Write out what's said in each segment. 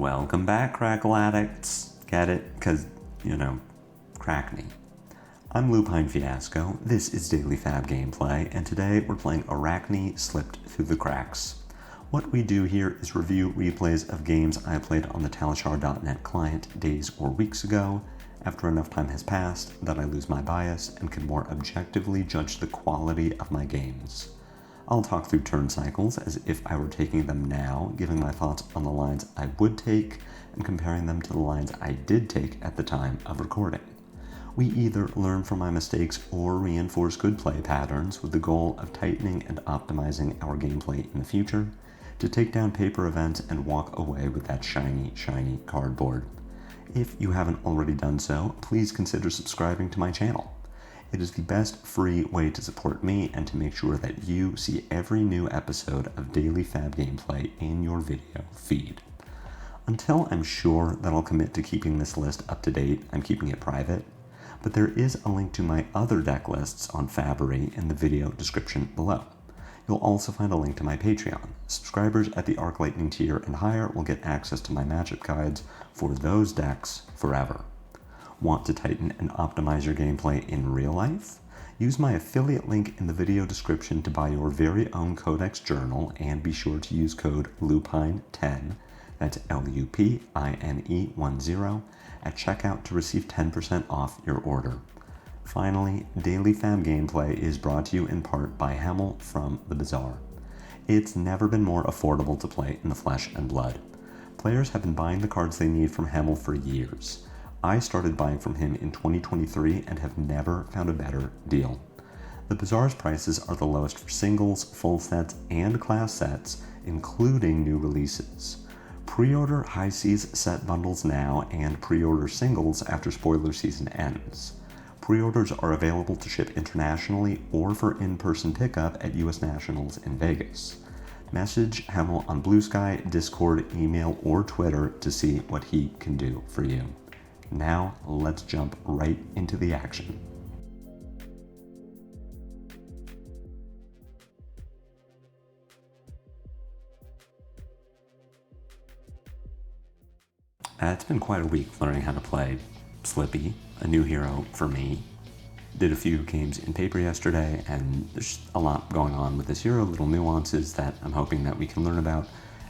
Welcome back, Crackle Addicts. Get it? Because, Crackney. I'm Lupinefiasco, this is Daily FaB Gameplay, and today we're playing Arakni Slipped Through the Cracks. What we do here is review replays of games I played on the Talishar.net client days or weeks ago, after enough time has passed that I lose my bias and can more objectively judge the quality of my games. I'll talk through turn cycles as if I were taking them now, giving my thoughts on the lines I would take and comparing them to the lines I did take at the time of recording. We either learn from my mistakes or reinforce good play patterns with the goal of tightening and optimizing our gameplay in the future to take down paper events and walk away with that shiny, shiny cardboard. If you haven't already done so, please consider subscribing to my channel. It is the best free way to support me and to make sure that you see every new episode of Daily FaB Gameplay in your video feed. Until I'm sure that I'll commit to keeping this list up to date, I'm keeping it private, but there is a link to my other deck lists on Fabery in the video description below. You'll also find a link to my Patreon. Subscribers at the Arc Lightning tier and higher will get access to my matchup guides for those decks forever. Want to tighten and optimize your gameplay in real life? Use my affiliate link in the video description to buy your very own Codex journal and be sure to use code LUPINE10, that's LUPINE10, at checkout to receive 10% off your order. Finally, Daily FaB Gameplay is brought to you in part by Hemel from The Bazaar. It's never been more affordable to play in the flesh and blood. Players have been buying the cards they need from Hemel for years. I started buying from him in 2023 and have never found a better deal. The Bazaar's prices are the lowest for singles, full sets, and class sets, including new releases. Pre-order High Seas set bundles now and pre-order singles after spoiler season ends. Pre-orders are available to ship internationally or for in-person pickup at US Nationals in Vegas. Message Hemel on Blue Sky, Discord, email, or Twitter to see what he can do for you. Now, let's jump right into the action. It's been quite a week learning how to play Slippy, a new hero for me. Did a few games in paper yesterday, and there's a lot going on with this hero, little nuances that I'm hoping that we can learn about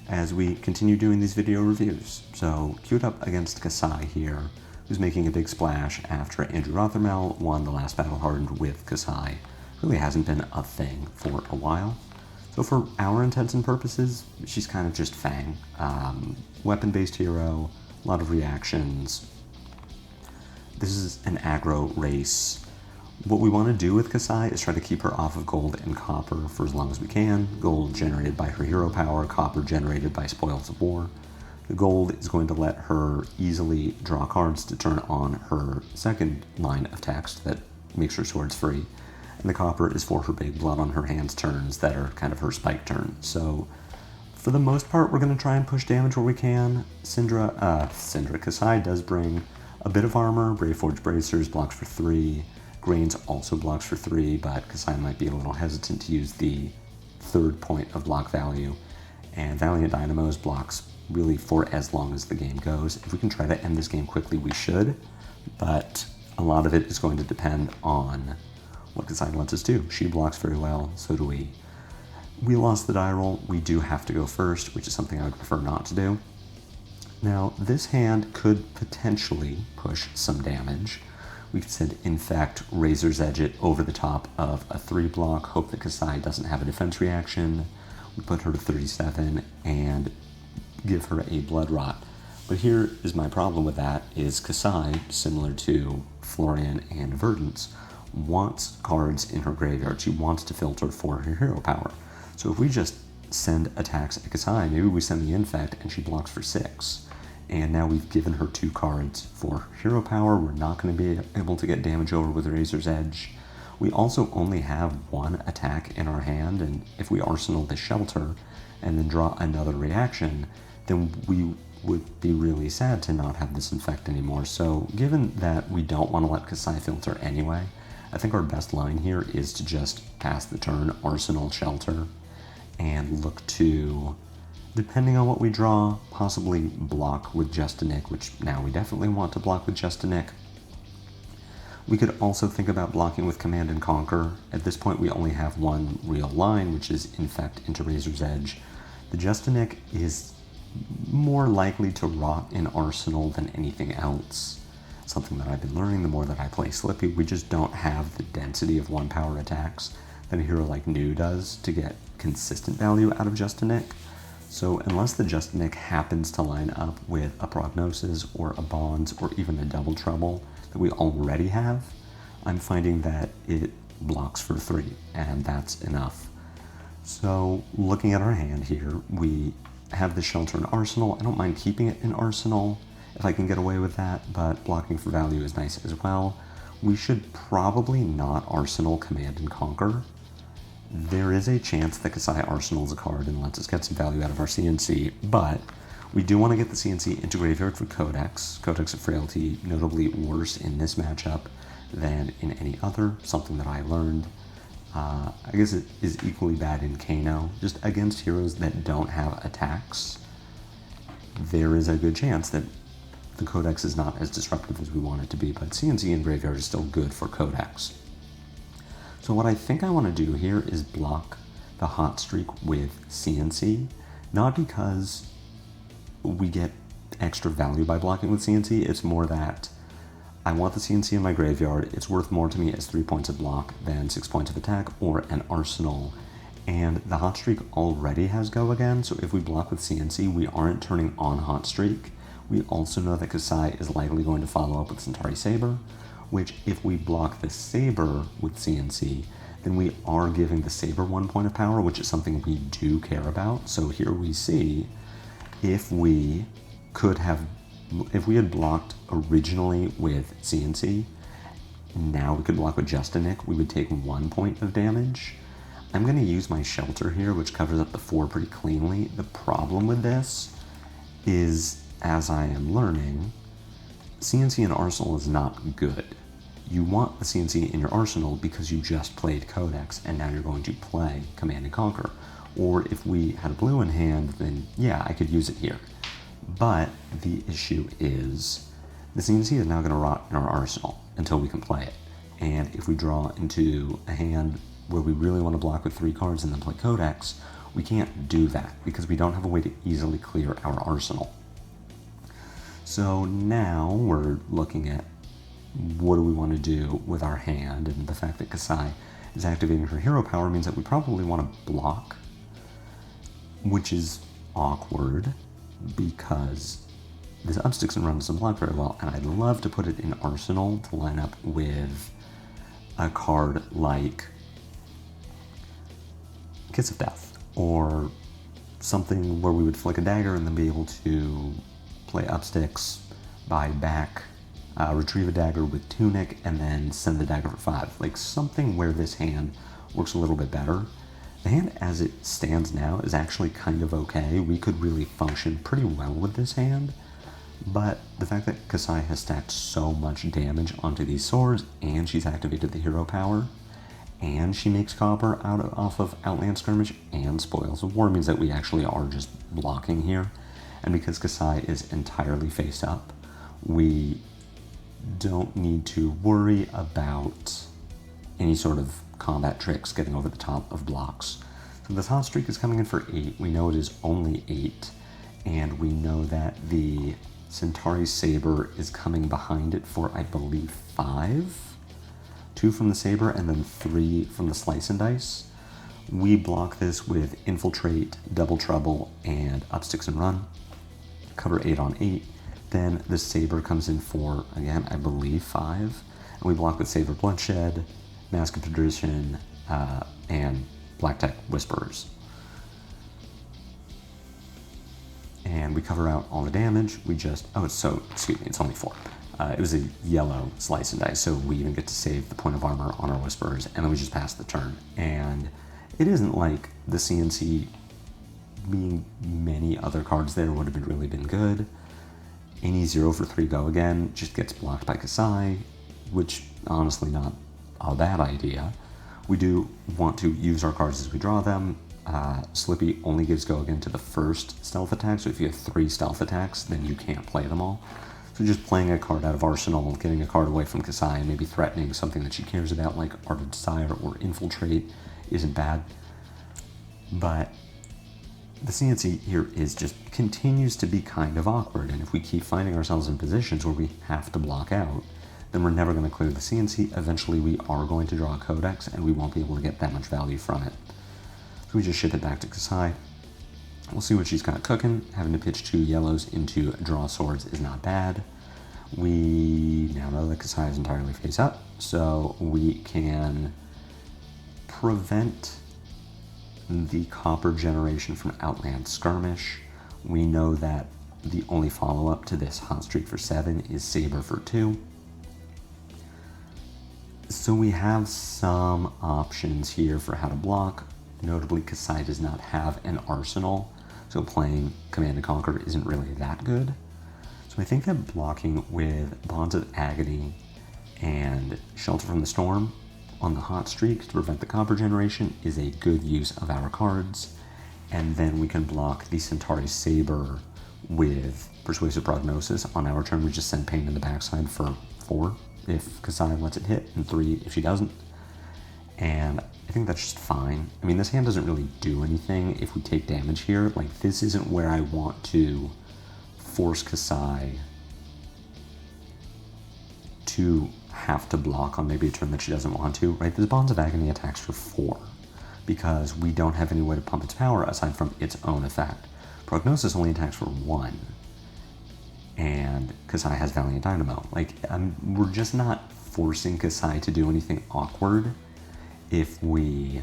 as we continue doing these video reviews. So, queued up against Kassai here, who's making a big splash after Andrew Rothermel won the last battle hardened with Kassai. Really hasn't been a thing for a while. So for our intents and purposes, she's kind of just Fang. Weapon-based hero, a lot of reactions. This is an aggro race. What we want to do with Kassai is try to keep her off of gold and copper for as long as we can. Gold generated by her hero power, copper generated by spoils of war. The gold is going to let her easily draw cards to turn on her second line of text that makes her swords free. And the copper is for her big blood on her hands turns that are kind of her spike turns. So for the most part, we're going to try and push damage where we can. Kassai does bring a bit of armor. Braveforge Bracers blocks for 3. Grains also blocks for 3, but Kassai might be a little hesitant to use the third point of block value. And Valiant Dynamos blocks really for as long as the game goes. If we can try to end this game quickly, we should, but a lot of it is going to depend on what Kassai lets us do. She blocks very well, so do we. We lost the die roll. We do have to go first, which is something I would prefer not to do. Now, this hand could potentially push some damage. We could send Infect, Razor's Edge it over the top of a 3-block, hope that Kassai doesn't have a defense reaction. We put her to 37 and give her a Blood Rot. But here is my problem with that, is Kassai, similar to Florian and Verdance, wants cards in her graveyard. She wants to filter for her hero power. So if we just send attacks at Kassai, maybe we send the Infect and she blocks for 6. And now we've given her 2 cards for hero power. We're not going to be able to get damage over with Razor's Edge. We also only have 1 attack in our hand, and if we arsenal the Shelter and then draw another reaction, then we would be really sad to not have this Infect anymore. So given that we don't want to let Kassai filter anyway, I think our best line here is to just pass the turn, arsenal Shelter, and look to Depending on what we draw, possibly block with Just a Nick, which now we definitely want to block with Just a Nick. We could also think about blocking with Command and Conquer. At this point, we only have one real line, which is Infect into Razor's Edge. The Just a Nick is more likely to rot in Arsenal than anything else. Something that I've been learning the more that I play Slippy, we just don't have the density of 1-power attacks that a hero like New does to get consistent value out of Just a Nick. So unless the Just a Nick happens to line up with a Prognosis or a Bonds or even a Double Trouble that we already have, I'm finding that it blocks for 3, and that's enough. So looking at our hand here, we have the Shelter in Arsenal. I don't mind keeping it in Arsenal if I can get away with that, but blocking for value is nice as well. We should probably not Arsenal Command and Conquer. There is a chance that Kassai arsenals a card and lets us get some value out of our CNC, but we do want to get the CNC into Graveyard for Codex. Codex of Frailty, notably worse in this matchup than in any other, something that I learned. I guess it is equally bad in Kano. Just against heroes that don't have attacks, there is a good chance that the Codex is not as disruptive as we want it to be, but CNC in Graveyard is still good for Codex. So what I think I want to do here is block the Hot Streak with CNC, not because we get extra value by blocking with CNC, it's more that I want the CNC in my graveyard. It's worth more to me as 3 points of block than 6 points of attack or an arsenal. And the Hot Streak already has Go Again, so if we block with CNC, we aren't turning on Hot Streak. We also know that Kassai is likely going to follow up with Centauri Saber, which if we block the Saber with CNC, then we are giving the Saber 1 point of power, which is something we do care about. So here we see if we had blocked originally with CNC, now we could block with Just a Nick, we would take 1 point of damage. I'm going to use my Shelter here, which covers up the 4 pretty cleanly. The problem with this is, as I am learning, CNC in Arsenal is not good. You want the CNC in your arsenal because you just played Codex and now you're going to play Command and Conquer. Or if we had a blue in hand, then yeah, I could use it here. But the issue is the CNC is now going to rot in our arsenal until we can play it. And if we draw into a hand where we really want to block with 3 cards and then play Codex, we can't do that because we don't have a way to easily clear our arsenal. So now we're looking at what do we want to do with our hand, and the fact that Kassai is activating her hero power means that we probably want to block, which is awkward because this up sticks and run doesn't block very well, and I'd love to put it in Arsenal to line up with a card like Kiss of Death, or something where we would flick a dagger and then be able to play up sticks, buy back, retrieve a dagger with Tunic, and then send the dagger for 5. Like something where this hand works a little bit better. The hand as it stands now is actually kind of okay. We could really function pretty well with this hand, but the fact that Kassai has stacked so much damage onto these swords, and she's activated the hero power, and she makes copper off of Outland Skirmish and Spoils of War means that we actually are just blocking here. And because Kassai is entirely face up, we don't need to worry about any sort of combat tricks getting over the top of blocks. So this Hot Streak is coming in for 8. We know it is only 8, and we know that the Centauri Saber is coming behind it for, I believe, 5. 2 from the Saber and then 3 from the Slice and Dice. We block this with Infiltrate, Double Trouble, and Up Sticks and Run. Cover 8 on 8. Then the Saber comes in for, again, I believe 5. And we block with Saber Bloodshed, Mask of Tradition, and Black Tech Whisperers. And we cover out all the damage. We just, it's only 4. It was a yellow Slice and Dice, so we even get to save the point of armor on our Whisperers, and then we just pass the turn. And it isn't like the CNC being many other cards there would have really been good. Any 0 for 3 Go Again just gets blocked by Kassai, which honestly not a bad idea. We do want to use our cards as we draw them. Slippy only gives go again to the first stealth attack, so if you have 3 stealth attacks, then you can't play them all. So just playing a card out of Arsenal, getting a card away from Kassai, and maybe threatening something that she cares about, like Art of Desire or Infiltrate, isn't bad. But the CNC here continues to be kind of awkward, and if we keep finding ourselves in positions where we have to block out, then we're never going to clear the CNC. Eventually we are going to draw a Codex, and we won't be able to get that much value from it. So we just ship it back to Kassai. We'll see what she's got cooking. Having to pitch 2 yellows into draw swords is not bad. We now know that Kassai is entirely face up, so we can prevent the copper generation from Outland Skirmish. We know that the only follow-up to this hot streak for 7 is Saber for 2. So we have some options here for how to block. Notably, Kassai does not have an arsenal, so playing Command and Conquer isn't really that good. So I think that blocking with Bonds of Agony and Shelter from the Storm on the hot streak to prevent the copper generation is a good use of our cards. And then we can block the Centauri Saber with Persuasive Prognosis. On our turn, we just send Pain in the backside for 4 if Kassai lets it hit, and 3 if she doesn't. And I think that's just fine. I mean, this hand doesn't really do anything if we take damage here. Like, this isn't where I want to force Kassai to have to block on maybe a turn that she doesn't want to, right? This Bonds of Agony attacks for 4 because we don't have any way to pump its power aside from its own effect. Prognosis only attacks for 1, and Kassai has Valiant Dynamo. Like, we're just not forcing Kassai to do anything awkward if we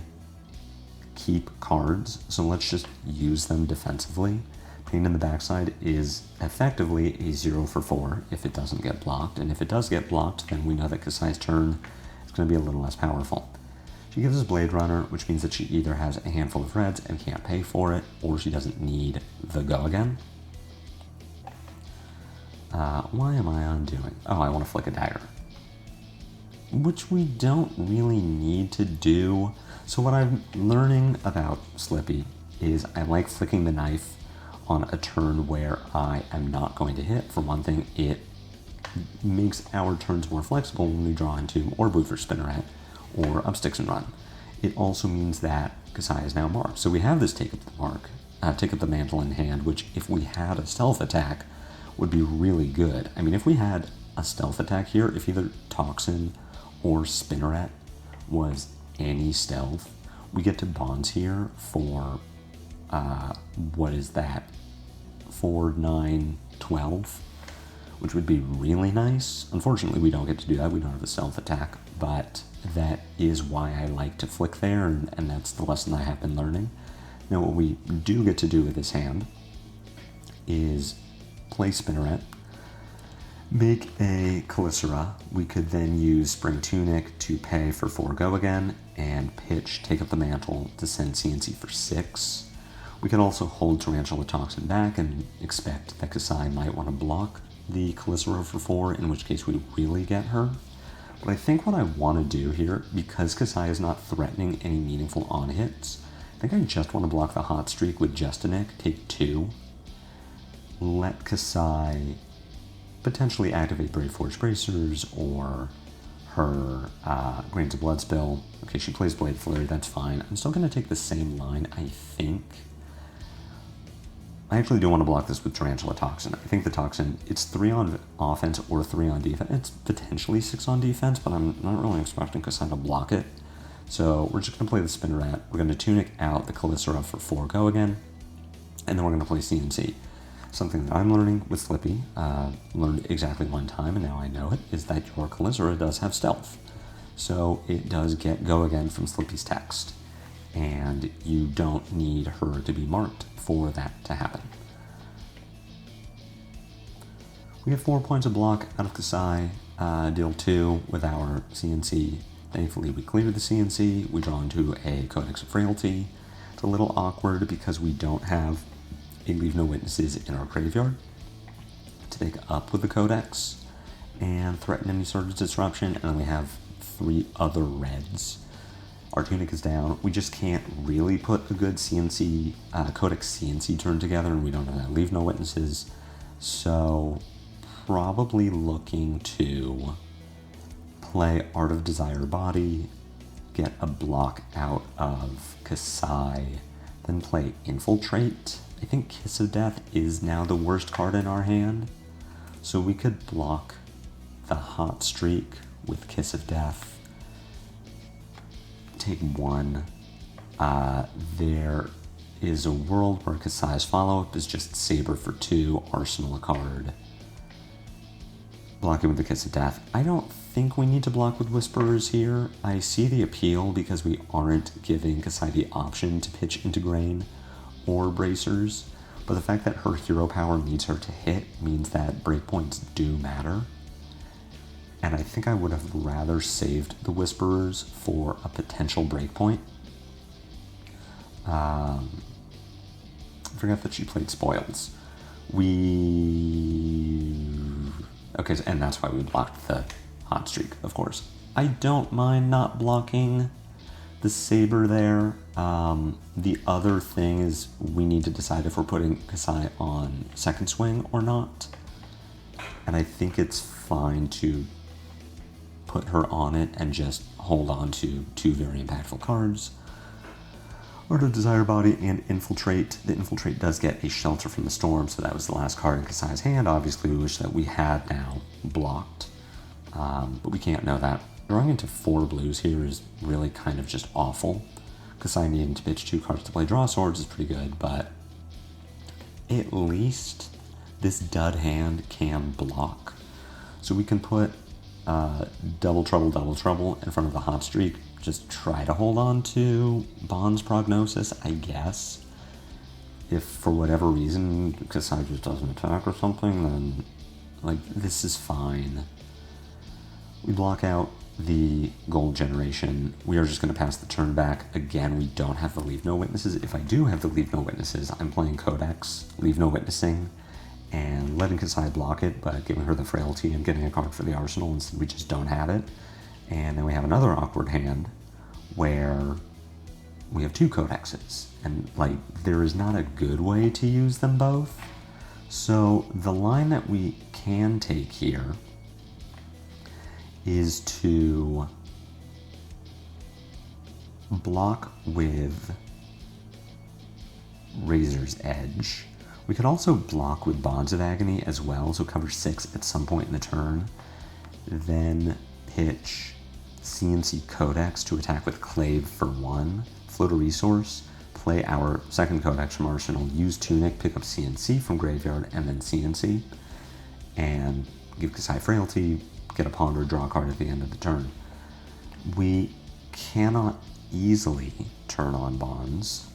keep cards, so let's just use them defensively. Pain in the backside is effectively a 0 for 4 if it doesn't get blocked, and if it does get blocked, then we know that Kassai's turn is going to be a little less powerful. She gives us Blade Runner, which means that she either has a handful of reds and can't pay for it, or she doesn't need the go again. Why am I undoing? Oh, I want to flick a dagger, which we don't really need to do. So what I'm learning about Slippy is I like flicking the knife on a turn where I am not going to hit. For one thing, it makes our turns more flexible when we draw into Orb Weaver, Spinneret, or Up Sticks and Run. It also means that Kassai is now marked. So we have this Take Up the Mantle in hand, which if we had a stealth attack would be really good. I mean, if we had a stealth attack here, if either Toxin or Spinneret was any stealth, we get to bonds here for, what is that, 4, 9, 12, which would be really nice. Unfortunately, we don't get to do that. We don't have a stealth attack, but that is why I like to flick there, and that's the lesson I have been learning. Now, what we do get to do with this hand is play Spinneret, make a Calicera. We could then use Spring Tunic to pay for 4 go again, and pitch Take Up the Mantle to send CNC for 6. We could also hold Tarantula Toxin back and expect that Kassai might want to block the Calicera for 4, in which case we really get her. But I think what I want to do here, because Kassai is not threatening any meaningful on-hits, I think I just want to block the hot streak with Justinic, take 2, let Kassai potentially activate Brave Forge Bracers or her Grains of Blood Spill. Okay, she plays Blade Flurry, that's fine. I'm still going to take the same line, I think. I actually do want to block this with Tarantula Toxin. I think the Toxin, it's 3 on offense or 3 on defense. It's potentially 6 on defense, but I'm not really expecting Kassai to block it. So we're just going to play the Spinneret. We're going to Tunic out the Calicera for 4 go again, and then we're going to play CNC. Something that I'm learning with Slippy, learned exactly one time, and now I know it, is that your Calicera does have stealth. So it does get go again from Slippy's text, and you don't need her to be marked for that to happen. We get 4 points of block out of Kassai, deal 2 with our CNC. Thankfully we cleared the CNC, we draw into a Codex of Frailty. It's a little awkward because we don't have a Leave No Witnesses in our graveyard to take up with the Codex and threaten any sort of disruption, and then we have 3 other reds. Our Tunic is down. We just can't really put a good CNC, Codex CNC turn together, and we don't have that Leave No Witnesses. So probably looking to play Art of Desire Body, get a block out of Kassai, then play Infiltrate. I think Kiss of Death is now the worst card in our hand, so we could block the Hot Streak with Kiss of Death, take one. There is a world where Kassai's follow-up is just Saber for 2, Arsenal a card, block it with the Kiss of Death. I don't think we need to block with Whisperers here. I see the appeal because we aren't giving Kassai the option to pitch into Grain or Bracers, but the fact that her hero power needs her to hit means that breakpoints do matter. And I think I would have rather saved the Whisperers for a potential breakpoint. I forgot that she played Spoils. Okay, and that's why we blocked the Hot Streak, of course. I don't mind not blocking the Saber there. The other thing is we need to decide if we're putting Kassai on second swing or not. And I think it's fine to put her on it and just hold on to 2 very impactful cards. Art of Desire Body and Infiltrate. The Infiltrate does get a Shelter from the Storm, so that was the last card in Kassai's hand. Obviously, we wish that we had now blocked, but we can't know that. Drawing into 4 blues here is really kind of just awful. Kassai needing to pitch 2 cards to play Draw Swords is pretty good, but at least this dud hand can block. So we can put Double Trouble in front of the Hot Streak. Just try to hold on to Bond's Prognosis, I guess. If for whatever reason Kassai just doesn't attack or something, then like this is fine. We block out the Gold Generation. We are just going to pass the turn back. Again, we don't have the Leave No Witnesses. If I do have the Leave No Witnesses, I'm playing Codex, Leave No Witnessing, and letting Kassai block it, but giving her the Frailty and getting a card for the Arsenal. Instead, we just don't have it. And then we have another awkward hand where we have 2 Codexes, and like there is not a good way to use them both. So the line that we can take here is to block with Razor's Edge. We could also block with Bonds of Agony as well, so cover 6 at some point in the turn. Then pitch CNC Codex to attack with Clave for 1, float a resource, play our second Codex from Arsenal, use Tunic, pick up CNC from Graveyard, and then CNC, and give Kassai Frailty, get a Ponder, draw a card at the end of the turn. We cannot easily turn on Bonds,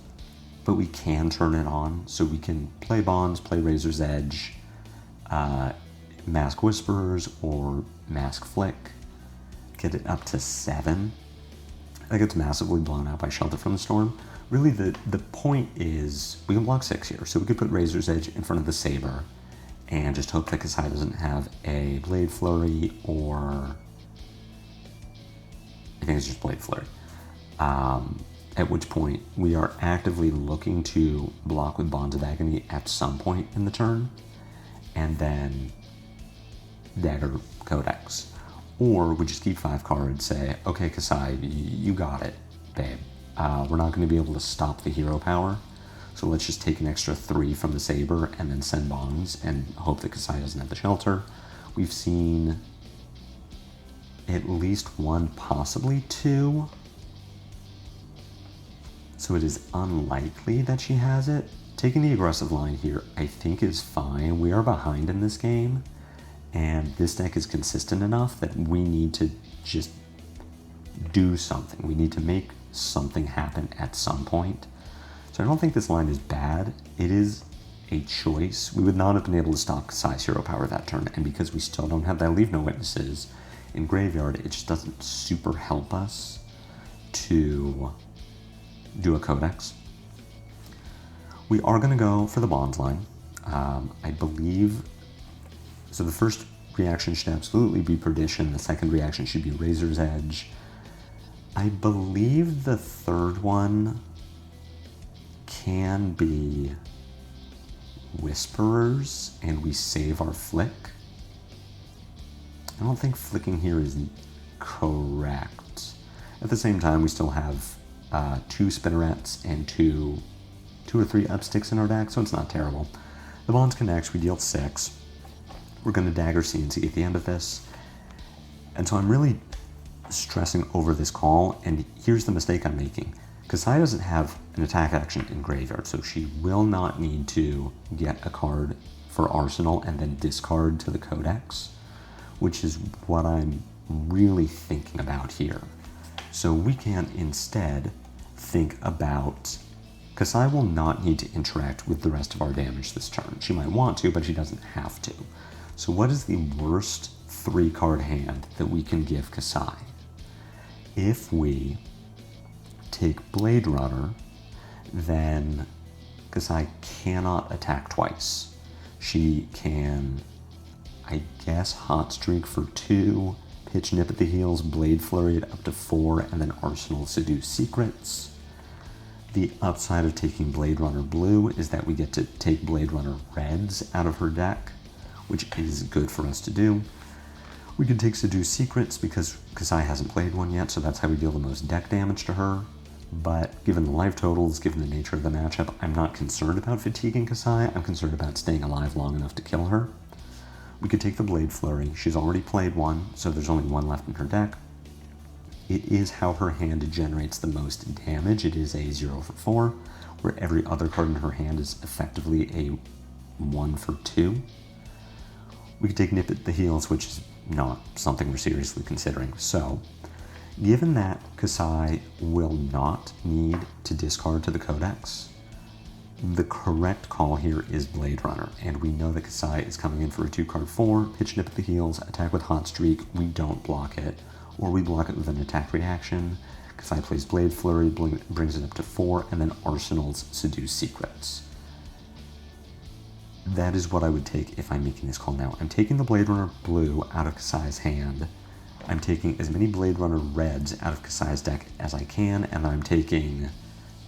but we can turn it on, so we can play Bonds, play Razor's Edge, Mask Whisperers, or Mask Flick, get it up to 7. That gets massively blown out by Shelter from the Storm. Really, the point is we can block 6 here, so we could put Razor's Edge in front of the Saber and just hope that Kassai doesn't have a Blade Flurry, or I think it's just Blade Flurry. At which point we are actively looking to block with Bonds of Agony at some point in the turn, and then Dagger Codex. Or we just keep 5 cards, say, okay, Kassai, you got it, babe. We're not going to be able to stop the hero power, so let's just take an extra 3 from the Saber and then send Bonds and hope that Kassai doesn't have the Shelter. We've seen at least 1, possibly 2, so it is unlikely that she has it. Taking the aggressive line here, I think, is fine. We are behind in this game, and this deck is consistent enough that we need to just do something. We need to make something happen at some point. So I don't think this line is bad. It is a choice. We would not have been able to stop Kassai's hero power that turn, and because we still don't have that Leave No Witnesses in Graveyard, it just doesn't super help us to do a Codex. We are going to go for the Bonds line. I believe, so the first reaction should absolutely be Perdition, the second reaction should be Razor's Edge. I believe the third one can be Whisperers, and we save our flick. I don't think flicking here is correct. At the same time, we still have 2 spinnerets and two or three upsticks in our deck, so it's not terrible. The Bonds connects, we deal 6. We're going to dagger CNC at the end of this. And so I'm really stressing over this call, and here's the mistake I'm making. Kassai doesn't have an attack action in graveyard, so she will not need to get a card for Arsenal and then discard to the Codex, which is what I'm really thinking about here. So we can instead think about Kassai will not need to interact with the rest of our damage this turn. She might want to, but she doesn't have to. So what is the worst 3-card hand that we can give Kassai? If we take Blade Runner, then Kassai cannot attack twice. She can, I guess, Hot Streak for 2, Pitch Nip at the heels, Blade Flurry at up to 4, and then Arsenal Seduce Secrets. The upside of taking Blade Runner Blue is that we get to take Blade Runner Reds out of her deck, which is good for us to do. We can take Seduce Secrets because Kassai hasn't played one yet, so that's how we deal the most deck damage to her. But given the life totals, given the nature of the matchup, I'm not concerned about fatiguing Kassai. I'm concerned about staying alive long enough to kill her. We could take the Blade Flurry. She's already played one, so there's only one left in her deck. It is how her hand generates the most damage. It is a 0 for 4, where every other card in her hand is effectively a 1 for 2. We could take Nip at the heels, which is not something we're seriously considering. So, given that Kassai will not need to discard to the Codex, the correct call here is Blade Runner, and we know that Kassai is coming in for a 2-card 4, Pitch Nip at the heels, attack with Hot Streak, we don't block it, or we block it with an attack reaction. Kassai plays Blade Flurry, brings it up to 4, and then Arsenal's Seduce Secrets. That is what I would take if I'm making this call now. I'm taking the Blade Runner Blue out of Kassai's hand. I'm taking as many Blade Runner Reds out of Kassai's deck as I can, and I'm taking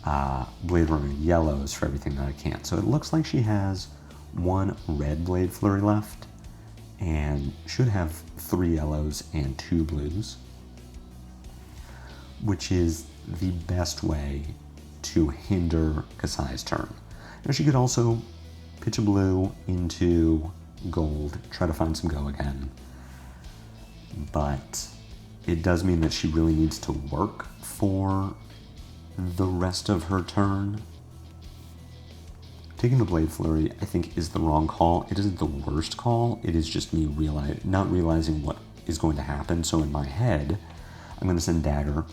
Blade Runner Yellows for everything that I can. So it looks like she has 1 red Blade Flurry left, and should have 3 yellows and 2 blues, which is the best way to hinder Kassai's turn. Now she could also pitch a blue into gold, try to find some go again, but it does mean that she really needs to work for the rest of her turn. Taking the Blade Flurry, I think, is the wrong call. It isn't the worst call, it is just me not realizing what is going to happen. So in my head, I'm going to send Dagger,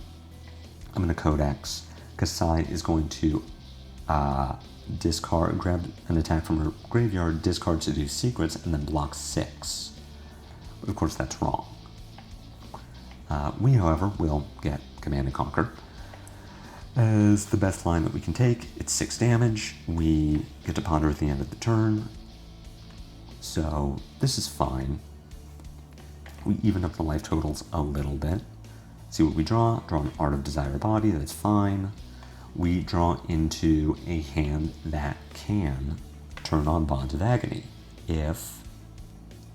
I'm going to Codex, Kassai is going to grab an attack from her graveyard, discard Seduce Secrets, and then block 6. But of course that's wrong. We, however, will get Command and Conquer as the best line that we can take. It's 6 damage. We get to ponder at the end of the turn. So this is fine. We even up the life totals a little bit. See what we draw. Draw an Art of Desire Body. That's fine. We draw into a hand that can turn on Bonds of Agony if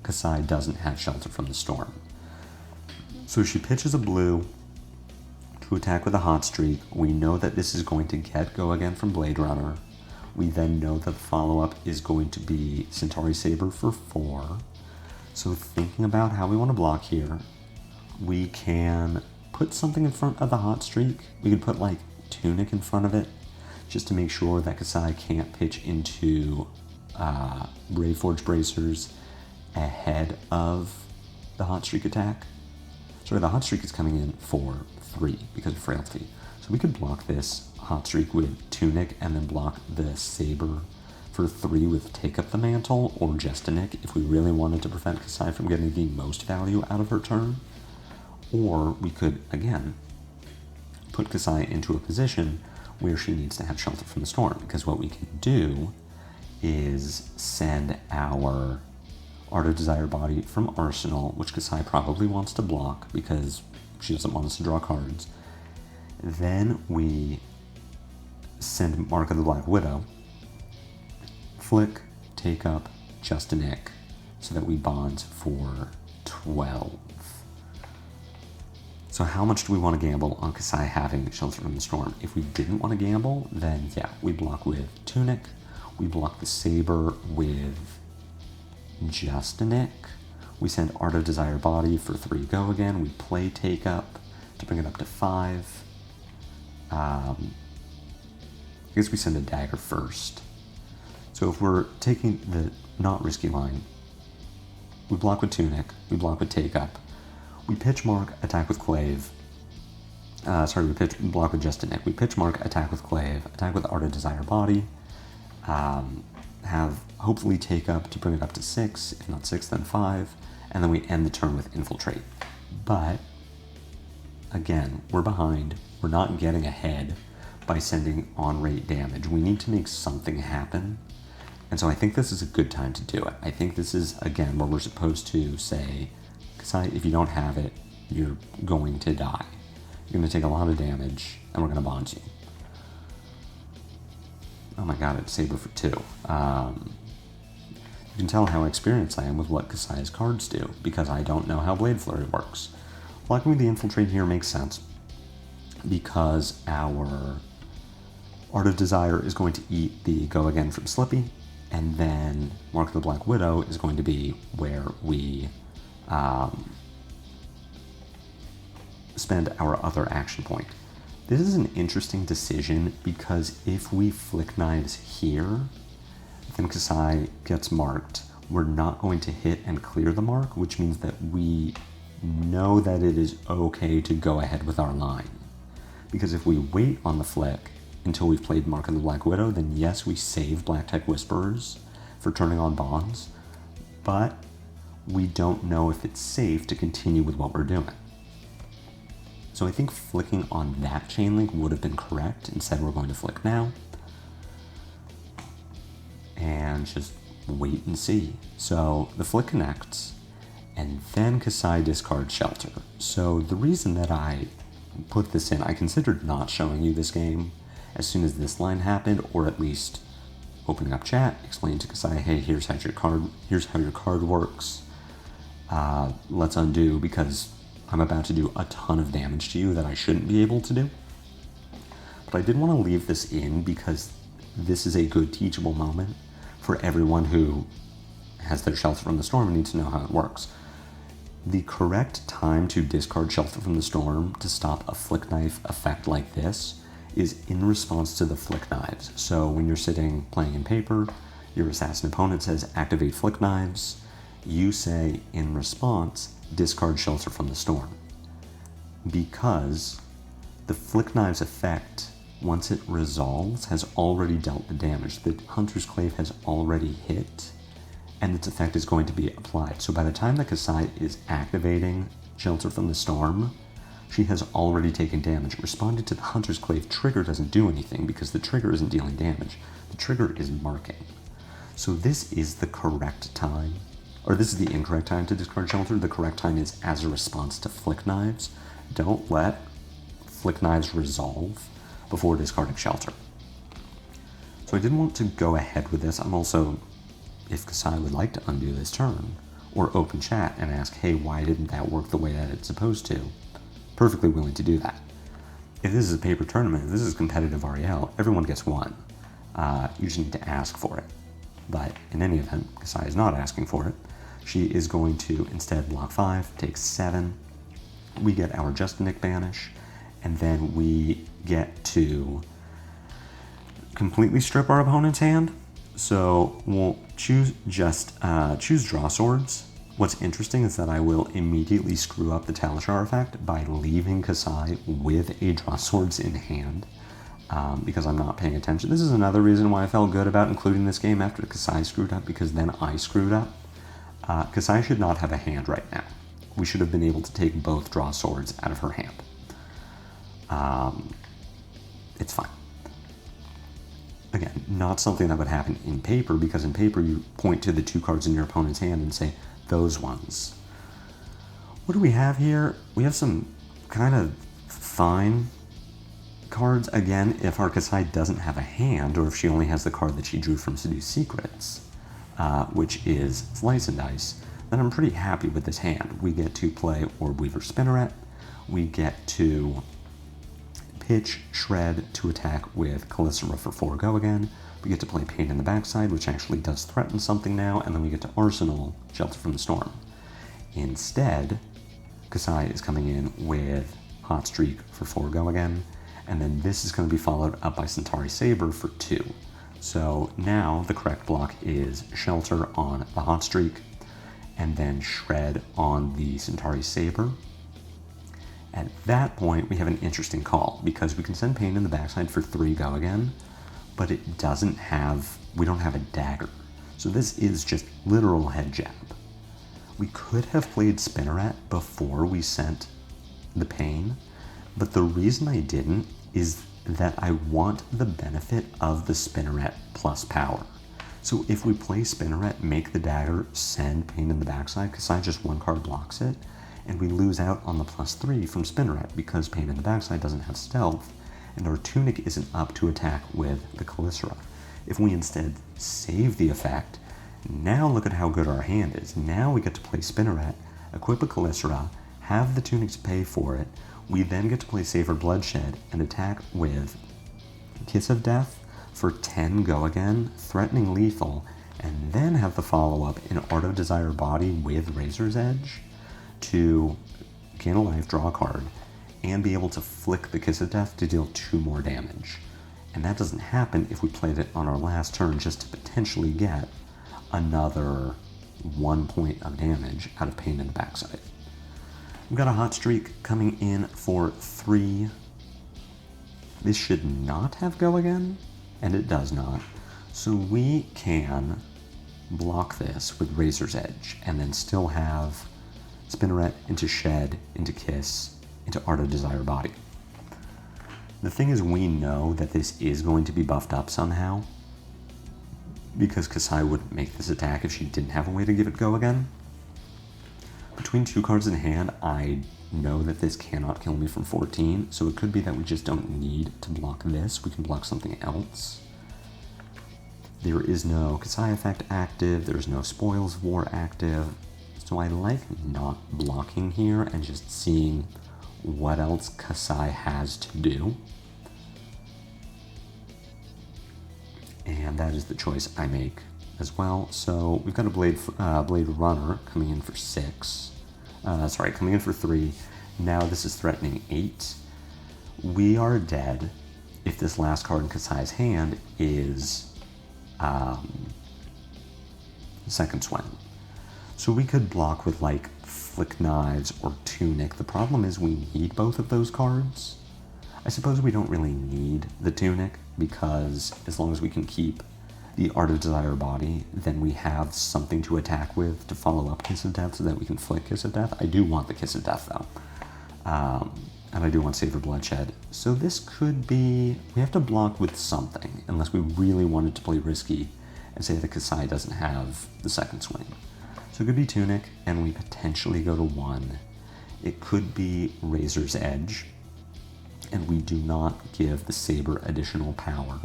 Kassai doesn't have Shelter from the Storm. So she pitches a blue to attack with a Hot Streak. We know that this is going to get go again from Blade Runner. We then know that the follow-up is going to be Centauri Saber for 4. So thinking about how we want to block here, we can put something in front of the Hot Streak. We could put like Tunic in front of it, just to make sure that Kassai can't pitch into Braveforge Bracers ahead of the Hot Streak attack. Sorry, the Hot Streak is coming in for 3 because of Frailty. So we could block this Hot Streak with Tunic and then block the Saber for 3 with Take Up the Mantle or Jestinic if we really wanted to prevent Kassai from getting the most value out of her turn. Or we could, again, put Kassai into a position where she needs to have Shelter from the Storm, because what we can do is send our Art of Desire Body from Arsenal, which Kassai probably wants to block because she doesn't want us to draw cards, Then we send Mark of the Black Widow, flick, take up, just a nick, so that we bond for 12. So how much do we want to gamble on Kassai having Shelter from the Storm? If we didn't want to gamble, then yeah, we block with Tunic, we block the Saber with just a nick, we send Art of Desire Body for 3 go again, we play Take Up to bring it up to 5. I guess we send a Dagger first. So if we're taking the not risky line, we block with Tunic, we block with Take Up, we pitch Mark, attack with Clave. We block with just a nick. We pitch Mark, attack with Clave, attack with Art of Desire Body, have hopefully Take Up to bring it up to 6, if not 6 then 5, and then we end the turn with Infiltrate. But, again, we're behind, we're not getting ahead by sending on-rate damage. We need to make something happen, and so I think this is a good time to do it. I think this is, again, where we're supposed to say, Kassai, if you don't have it, you're going to die. You're going to take a lot of damage, and we're going to bond you. Oh my god, it's Saber for 2. You can tell how experienced I am with what Kassai's cards do, because I don't know how Blade Flurry works. Blocking the Infiltrate here makes sense, because our Art of Desire is going to eat the Go Again from Slippy, and then Mark of the Black Widow is going to be where we spend our other action point. This is an interesting decision because if we flick knives here, then Kassai gets marked. We're not going to hit and clear the mark, which means that we know that it is okay to go ahead with our line. Because if we wait on the flick until we've played Mark of the Black Widow, then yes, we save Black Tech Whisperers for turning on bonds, but we don't know if it's safe to continue with what we're doing. So I think flicking on that chain link would have been correct. Instead, we're going to flick now and just wait and see. So the flick connects, and then Kassai discards Shelter. So the reason that I put this in, I considered not showing you this game as soon as this line happened, or at least opening up chat, explaining to Kassai, hey, here's how your card works. Let's undo, because I'm about to do a ton of damage to you that I shouldn't be able to do. But I did want to leave this in because this is a good teachable moment for everyone who has their Shelter from the Storm and needs to know how it works. The correct time to discard Shelter from the Storm to stop a flick knife effect like this is in response to the flick knives. So when you're sitting playing in paper, your assassin opponent says activate flick knives, you say in response discard Shelter from the Storm, because the flick knives effect, once it resolves, has already dealt the damage. The Hunter's Clave has already hit, and its effect is going to be applied. So by the time that Kassai is activating Shelter from the Storm, she has already taken damage. Responding to the Hunter's Clave trigger doesn't do anything because the trigger isn't dealing damage. The trigger is marking. So this is the correct time, or this is the incorrect time to discard Shelter. The correct time is as a response to flick knives. Don't let flick knives resolve before discarding Shelter. So I didn't want to go ahead with this. I'm also, if Kassai would like to undo this turn, or open chat and ask, hey, why didn't that work the way that it's supposed to? Perfectly willing to do that. If this is a paper tournament, if this is competitive REL, everyone gets one. You just need to ask for it. But in any event, Kassai is not asking for it. She is going to instead block 5, take 7. We get our Just a Nick banish, and then we get to completely strip our opponent's hand. So we'll choose Draw Swords. What's interesting is that I will immediately screw up the Talishar effect by leaving Kassai with a Draw Swords in hand, because I'm not paying attention. This is another reason why I felt good about including this game after Kassai screwed up, because then I screwed up. Kassai should not have a hand right now. We should have been able to take both Draw Swords out of her hand. It's fine. Again, not something that would happen in paper, because in paper you point to the 2 cards in your opponent's hand and say, those ones. What do we have here? We have some kind of fine cards, again, if our Kassai doesn't have a hand, or if she only has the card that she drew from Seduce Secrets, which is Slice and Dice, then I'm pretty happy with this hand. We get to play Orb Weaver Spinneret, we get to pitch Shred to attack with Calycera for 4 go again, we get to play Pain in the Backside, which actually does threaten something now, and then we get to Arsenal Shelter from the Storm. Instead, Kassai is coming in with Hot Streak for 4 go again, and then this is going to be followed up by Centauri Saber for 2. So now the correct block is Shelter on the Hot Streak, and then Shred on the Centauri Saber. At that point, we have an interesting call, because we can send Pain in the Backside for 3 go again, but it doesn't have, we don't have a dagger. So this is just literal head jab. We could have played Spinneret before we sent the Pain, but the reason I didn't is that I want the benefit of the Spinneret plus power. So if we play Spinneret, make the dagger, send Pain in the Backside, Kassai just 1 card blocks it, and we lose out on the +3 from Spinneret because Pain in the Backside doesn't have stealth, and our Tunic isn't up to attack with the Calycera. If we instead save the effect, now look at how good our hand is. Now we get to play Spinneret, equip a Calycera, have the Tunic to pay for it, we then get to play Savor Bloodshed and attack with Kiss of Death for 10 go again, threatening lethal, and then have the follow-up in Art of Desire Body with Razor's Edge to gain a life, draw a card, and be able to flick the Kiss of Death to deal 2 more damage. And that doesn't happen if we played it on our last turn just to potentially get another 1 point of damage out of Pain in the Backside. We've got a Hot Streak coming in for 3. This should not have go again, and it does not. So we can block this with Razor's Edge, and then still have Spinneret into Shed, into Kiss, into Art of Desire Body. The thing is, we know that this is going to be buffed up somehow, because Kassai wouldn't make this attack if she didn't have a way to give it go again. Between 2 cards in hand, I know that this cannot kill me from 14, so it could be that we just don't need to block this, we can block something else. There is no Kassai effect active, there's no Spoils of War active, so I like not blocking here and just seeing what else Kassai has to do. And that is the choice I make as well. So we've got a Blade Runner coming in for 6. Coming in for 3. Now this is threatening 8. We are dead if this last card in Kassai's hand is Second Swing. So we could block with like Flick Knives or Tunic. The problem is we need both of those cards. I suppose we don't really need the Tunic, because as long as we can keep the Art of Desire Body, then we have something to attack with to follow up Kiss of Death so that we can flick Kiss of Death. I do want the Kiss of Death though. And I do want Savor Bloodshed. So this could be, we have to block with something, unless we really wanted to play risky and say that Kassai doesn't have the Second Swing. So it could be Tunic, and we potentially go to 1. It could be Razor's Edge, and we do not give the Saber additional power.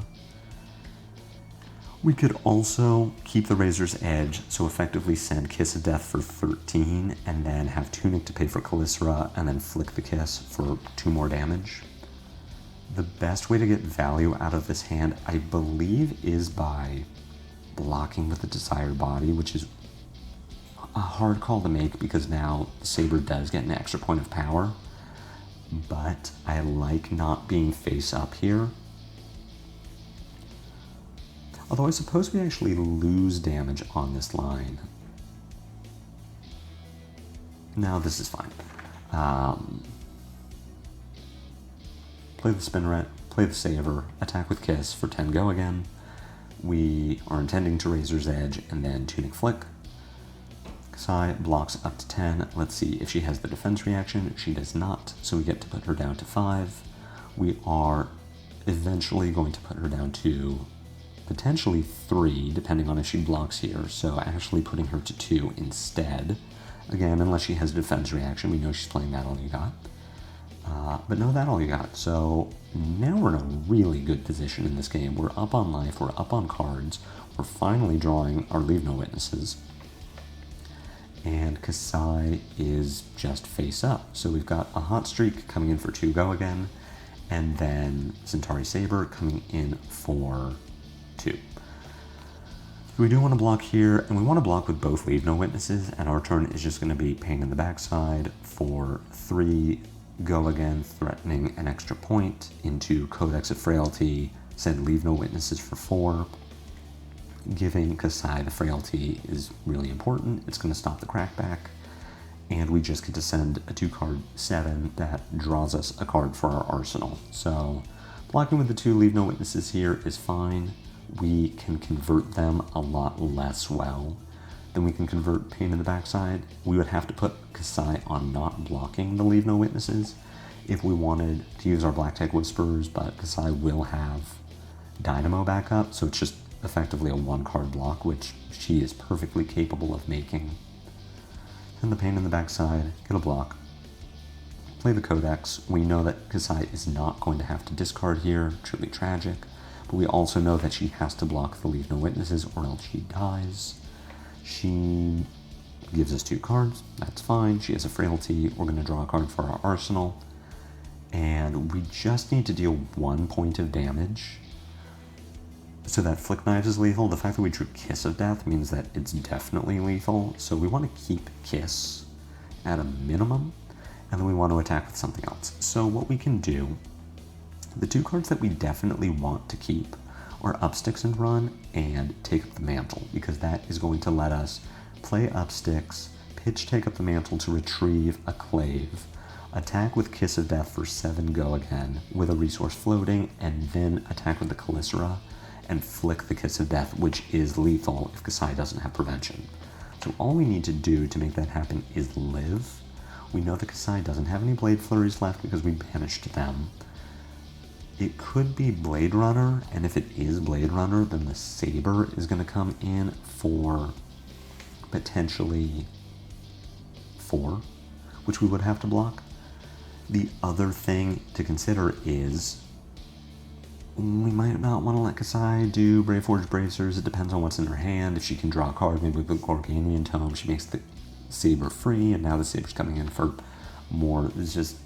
We could also keep the Razor's Edge, so effectively send Kiss of Death for 13, and then have Tunic to pay for Calycera, and then flick the Kiss for 2 more damage. The best way to get value out of this hand, I believe, is by blocking with the Desired Body, which is a hard call to make because now the Saber does get an extra point of power, but I like not being face up here. Although I suppose we actually lose damage on this line. No, this is fine. Play the Spinneret, play the Saver, attack with Kiss for 10 go again. We are intending to Razor's Edge and then Tunic Flick. Kassai blocks up to 10. Let's see if she has the defense reaction. She does not, so we get to put her down to 5. We are eventually going to put her down to potentially 3, depending on if she blocks here, so actually putting her to 2 instead. Again, unless she has a defense reaction, we know she's playing Battle You Got. But no, that's all you got. So now we're in a really good position in this game. We're up on life, we're up on cards, we're finally drawing our Leave No Witnesses. And Kassai is just face up. So we've got a Hot Streak coming in for 2 go again, and then Centauri Saber coming in for 2. We do want to block here, and we want to block with both Leave No Witnesses, and our turn is just going to be Pain in the Backside for 3 go again, threatening an extra point into Codex of Frailty, send Leave No Witnesses for 4. Giving Kassai the Frailty is really important. It's going to stop the crackback, and we just get to send a 2-card 7 that draws us a card for our arsenal. So blocking with the 2 Leave No Witnesses here is fine. We can convert them a lot less well than we can convert Pain in the Backside. We would have to put Kassai on not blocking the Leave No Witnesses if we wanted to use our Black Tech Whisperers, but Kassai will have Dynamo backup, so it's just effectively a 1-card block, which she is perfectly capable of making. And the Pain in the Backside, get a block. Play the Codex. We know that Kassai is not going to have to discard here, truly tragic, but we also know that she has to block the Leave No Witnesses or else she dies. She gives us 2 cards, that's fine. She has a Frailty, we're going to draw a card for our arsenal, and we just need to deal 1 point of damage. So that Flick Knives is lethal. The fact that we drew Kiss of Death means that it's definitely lethal, so we want to keep Kiss at a minimum, and then we want to attack with something else. So what we can do, the 2 cards that we definitely want to keep are Up Sticks and Run and Take Up the Mantle, because that is going to let us play Up Sticks, pitch Take Up the Mantle to retrieve a Clave, attack with Kiss of Death for 7 go again with a resource floating, and then attack with the Calicera and flick the Kiss of Death, which is lethal if Kassai doesn't have prevention. So all we need to do to make that happen is live. We know that Kassai doesn't have any Blade Flurries left because we banished them. It could be Blade Runner, and if it is Blade Runner, then the Saber is going to come in for potentially 4, which we would have to block. The other thing to consider is we might not want to let Kassai do Brave Forge Bracers. It depends on what's in her hand. If she can draw a card, maybe with Gorganian Tome, she makes the Saber free, and now the Saber's coming in for more. It's just,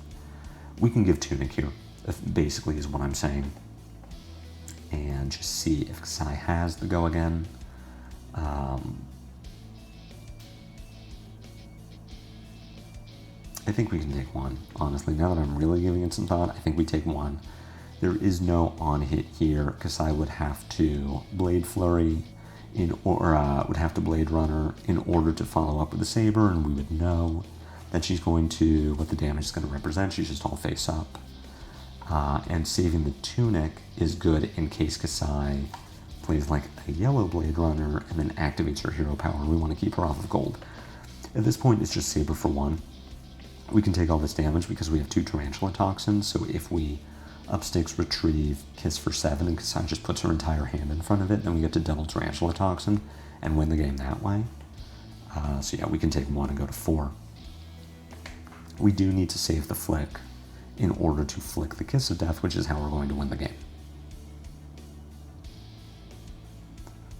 we can give Tunic here, basically, is what I'm saying. And just see if Kassai has the go again. I think we can take 1, honestly. Now that I'm really giving it some thought, I think we take 1. There is no on-hit here. Kassai would have to Blade Flurry, would have to Blade Runner in order to follow up with the Saber, and we would know that she's going to, what the damage is going to represent. She's just all face up. And saving the Tunic is good in case Kassai plays like a yellow Blade Runner and then activates her hero power. We want to keep her off of gold. At this point, it's just Saber for 1. We can take all this damage because we have 2 Tarantula Toxins, so if we Up Sticks, retrieve, Kiss for 7, and Kassai just puts her entire hand in front of it, then we get to double Tarantula Toxin and win the game that way. So yeah, we can take 1 and go to 4. We do need to save the Flick in order to flick the Kiss of Death, which is how we're going to win the game.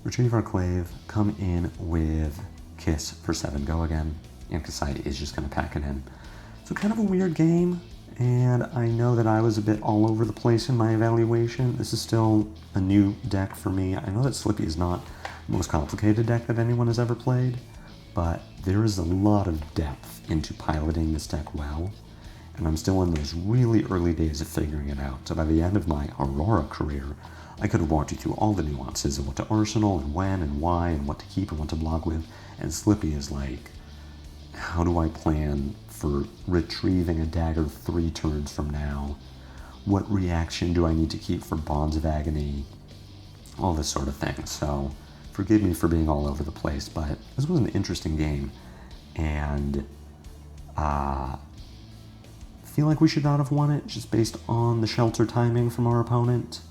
Retrieve our Clave, come in with Kiss for 7 go again, and Kassai is just going to pack it in. So kind of a weird game, and I know that I was a bit all over the place in my evaluation. This is still a new deck for me. I know that Slippy is not the most complicated deck that anyone has ever played, but there is a lot of depth into piloting this deck well, and I'm still in those really early days of figuring it out. So by the end of my Aurora career, I could have walked you through all the nuances of what to arsenal and when and why and what to keep and what to block with, and Slippy is like, how do I plan for retrieving a dagger 3 turns from now? What reaction do I need to keep for Bonds of Agony? All this sort of thing. So forgive me for being all over the place, but this was an interesting game, and I feel like we should not have won it just based on the shelter timing from our opponent.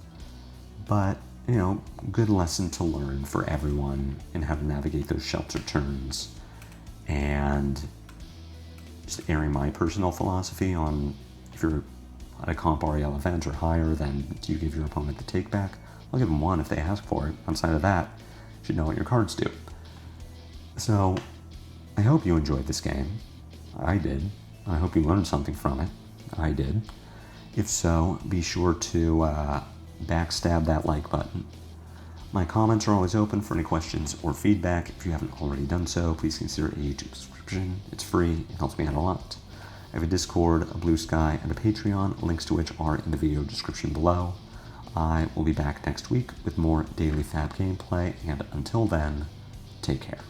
But, you know, good lesson to learn for everyone in how to navigate those shelter turns. And just airing my personal philosophy on, if you're at a comp REL event or higher, then do you give your opponent the take back? I'll give them 1 if they ask for it. Outside of that, you should know what your cards do. So, I hope you enjoyed this game. I did. I hope you learned something from it. I did. If so, be sure to backstab that like button. My comments are always open for any questions or feedback. If you haven't already done so, please consider a YouTube subscription. It's free. It helps me out a lot. I have a Discord, a Blue Sky, and a Patreon, links to which are in the video description below. I will be back next week with more daily FaB gameplay, and until then, take care.